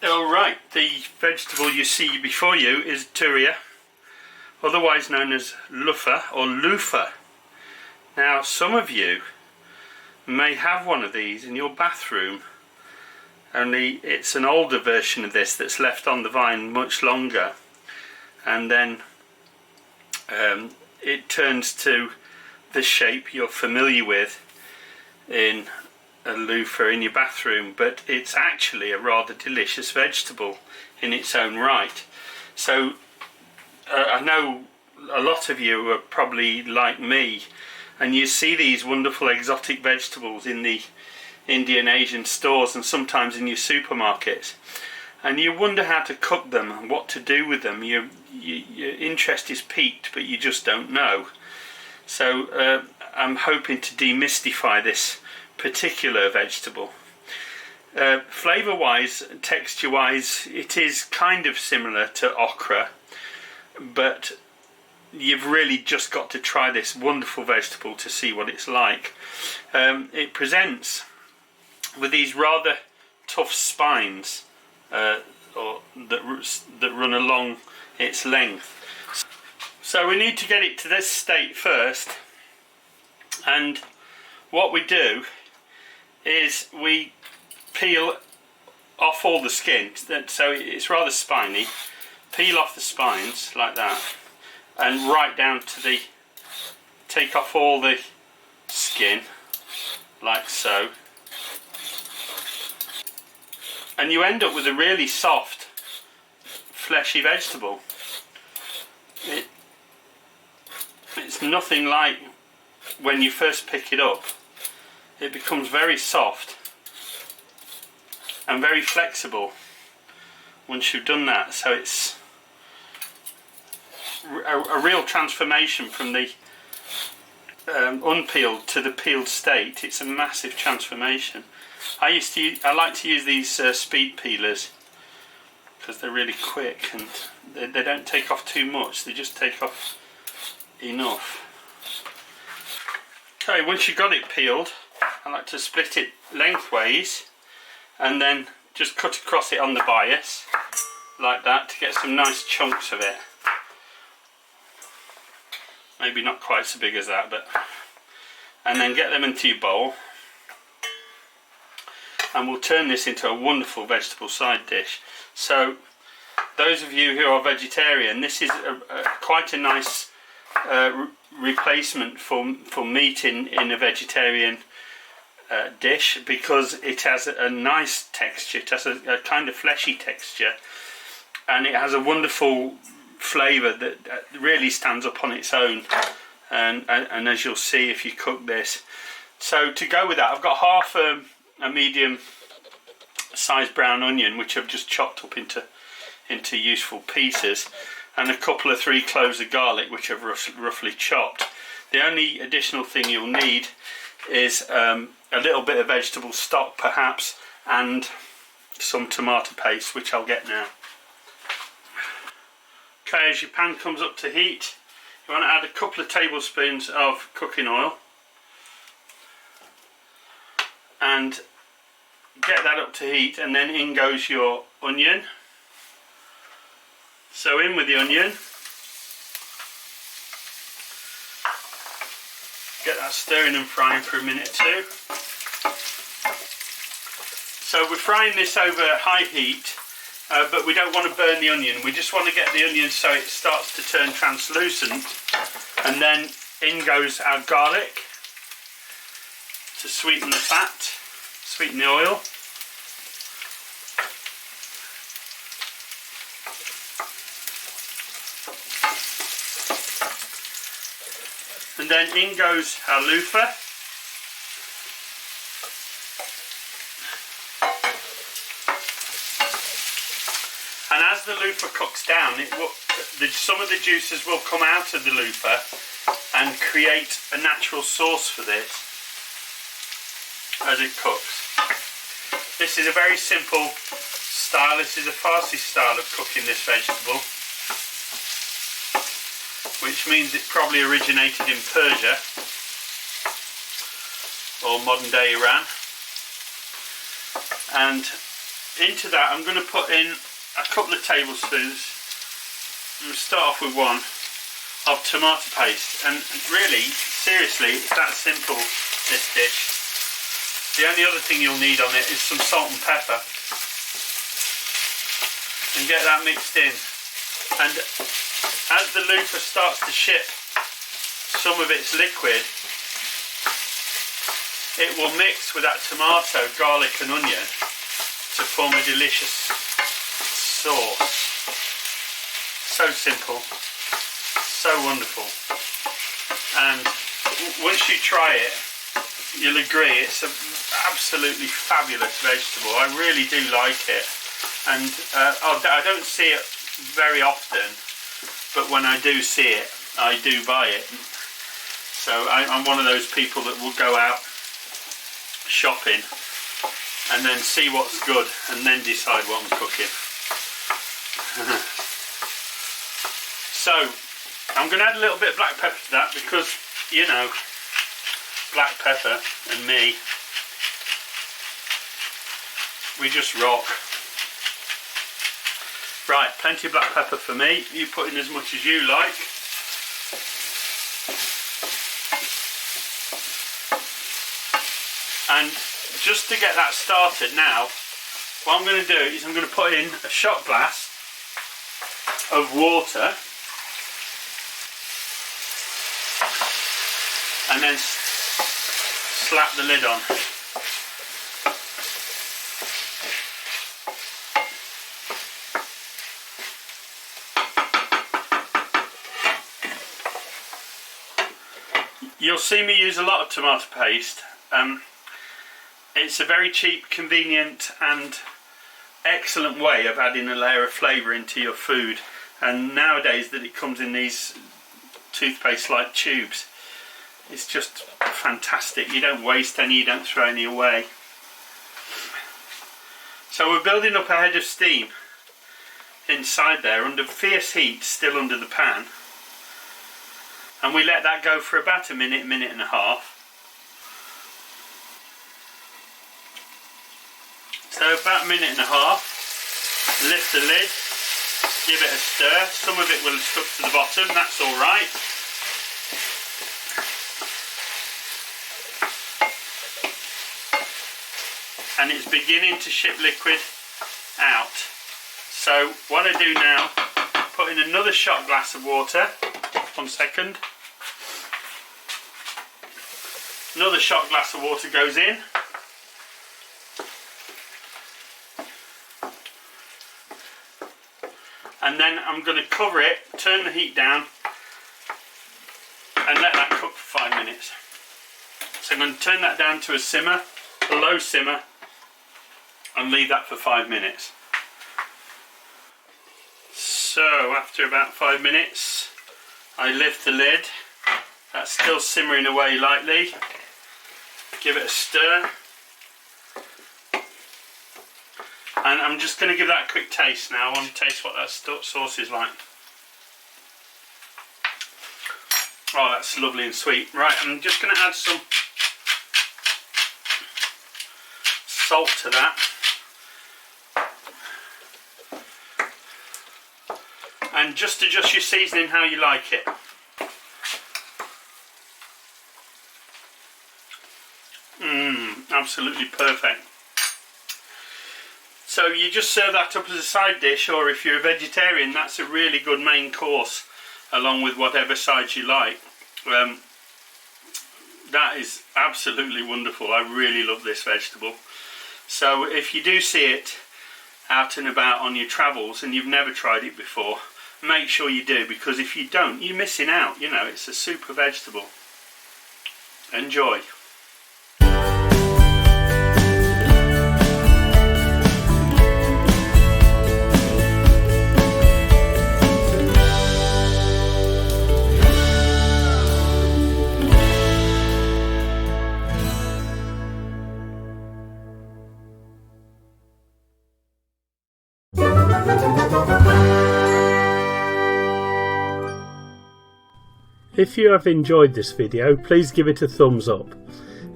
Alright, the vegetable you see before you is turia, otherwise known as loofah or loofah. Now some of you may have one of these in your bathroom, only it's an older version of this that's left on the vine much longer, and then it turns to the shape you're familiar with in a loofah in your bathroom, but it's actually a rather delicious vegetable in its own right. So I know a lot of you are probably like me, and you see these wonderful exotic vegetables in the Indian Asian stores and sometimes in your supermarkets, and you wonder how to cook them and what to do with them. Your interest is piqued, but you just don't know. So I'm hoping to demystify this particular vegetable. Flavour wise, texture wise, it is kind of similar to okra, but you've really just got to try this wonderful vegetable to see what it's like. It presents with these rather tough spines that run along its length. So we need to get it to this state first, and what we do is we peel off all the skin, so it's rather spiny. Peel off the spines like that, and right down to the, take off all the skin like so, and you end up with a really soft fleshy vegetable. It's nothing like when you first pick it up. It becomes very soft and very flexible once you've done that. So it's a real transformation from the unpeeled to the peeled state. It's a massive transformation. I like to use these speed peelers because they're really quick and they don't take off too much. They just take off enough. Okay, once you've got it peeled, I like to split it lengthways and then just cut across it on the bias like that to get some nice chunks of it. Maybe not quite so big as that, but, and then get them into your bowl, and we'll turn this into a wonderful vegetable side dish. So those of you who are vegetarian, this is quite a nice replacement for meat in a vegetarian dish, because it has a nice texture. It has a kind of fleshy texture, and it has a wonderful flavour that really stands up on its own, and as you'll see if you cook this. So to go with that, I've got half a medium sized brown onion, which I've just chopped up into useful pieces, and a couple of 3 cloves of garlic, which I've roughly chopped. The only additional thing you'll need is a little bit of vegetable stock perhaps, and some tomato paste, which I'll get now. Okay, as your pan comes up to heat, you want to add a couple of tablespoons of cooking oil and get that up to heat, and then in goes your onion. So in with the onion, get that stirring and frying for a minute or two. So we're frying this over high heat, but we don't want to burn the onion. We just want to get the onion so it starts to turn translucent, and then in goes our garlic to sweeten the fat, sweeten the oil. And then in goes our loofah. And as the loofah cooks down, some of the juices will come out of the loofah and create a natural sauce for this as it cooks. This is a very simple style. This is a Farsi style of cooking this vegetable, which means it probably originated in Persia or modern day Iran. And into that I'm going to put in a couple of tablespoons. I'm going to start off with one of tomato paste, and really, seriously, it's that simple, this dish. The only other thing you'll need on it is some salt and pepper, and get that mixed in. And as the loofah starts to ship some of its liquid, it will mix with that tomato, garlic and onion to form a delicious sauce. So simple, so wonderful, and once you try it you'll agree it's an absolutely fabulous vegetable. I really do like it, and I don't see it very often, but when I do see it I do buy it. So I'm one of those people that will go out shopping and then see what's good and then decide what I'm cooking. So I'm going to add a little bit of black pepper to that because, you know, black pepper and me, we just rock. Right, plenty of black pepper for me. You put in as much as you like. And just to get that started now, what I'm going to do is I'm going to put in a shot glass of water and then slap the lid on. You'll see me use a lot of tomato paste. It's a very cheap, convenient and excellent way of adding a layer of flavour into your food, and nowadays that it comes in these toothpaste like tubes, it's just fantastic. You don't waste any, you don't throw any away. So we're building up a head of steam inside there under fierce heat, still under the pan, and we let that go for about a minute, minute and a half. So about a minute and a half, lift the lid, give it a stir. Some of it will have stuck to the bottom, that's alright. And it's beginning to ship liquid out. So what I do now, put in another shot glass of water. 1 second. Another shot glass of water goes in. And then I'm going to cover it, turn the heat down and let that cook for 5 minutes. So I'm going to turn that down to a simmer, a low simmer, and leave that for 5 minutes. So after about 5 minutes I lift the lid. That's still simmering away lightly. Give it a stir. And I'm just going to give that a quick taste now. I want to taste what that sauce is like. Oh, that's lovely and sweet. Right, I'm just going to add some salt to that. And just adjust your seasoning how you like it. Absolutely perfect. So you just serve that up as a side dish, or if you're a vegetarian, that's a really good main course along with whatever sides you like. That is absolutely wonderful. I really love this vegetable. So if you do see it out and about on your travels and you've never tried it before, make sure you do, because if you don't, you're missing out. You know, it's a super vegetable. Enjoy. If you have enjoyed this video, please give it a thumbs up.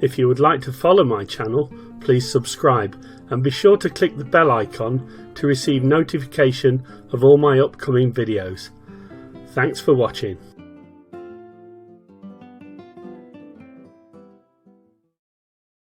If you would like to follow my channel, please subscribe, and be sure to click the bell icon to receive notification of all my upcoming videos. Thanks for watching.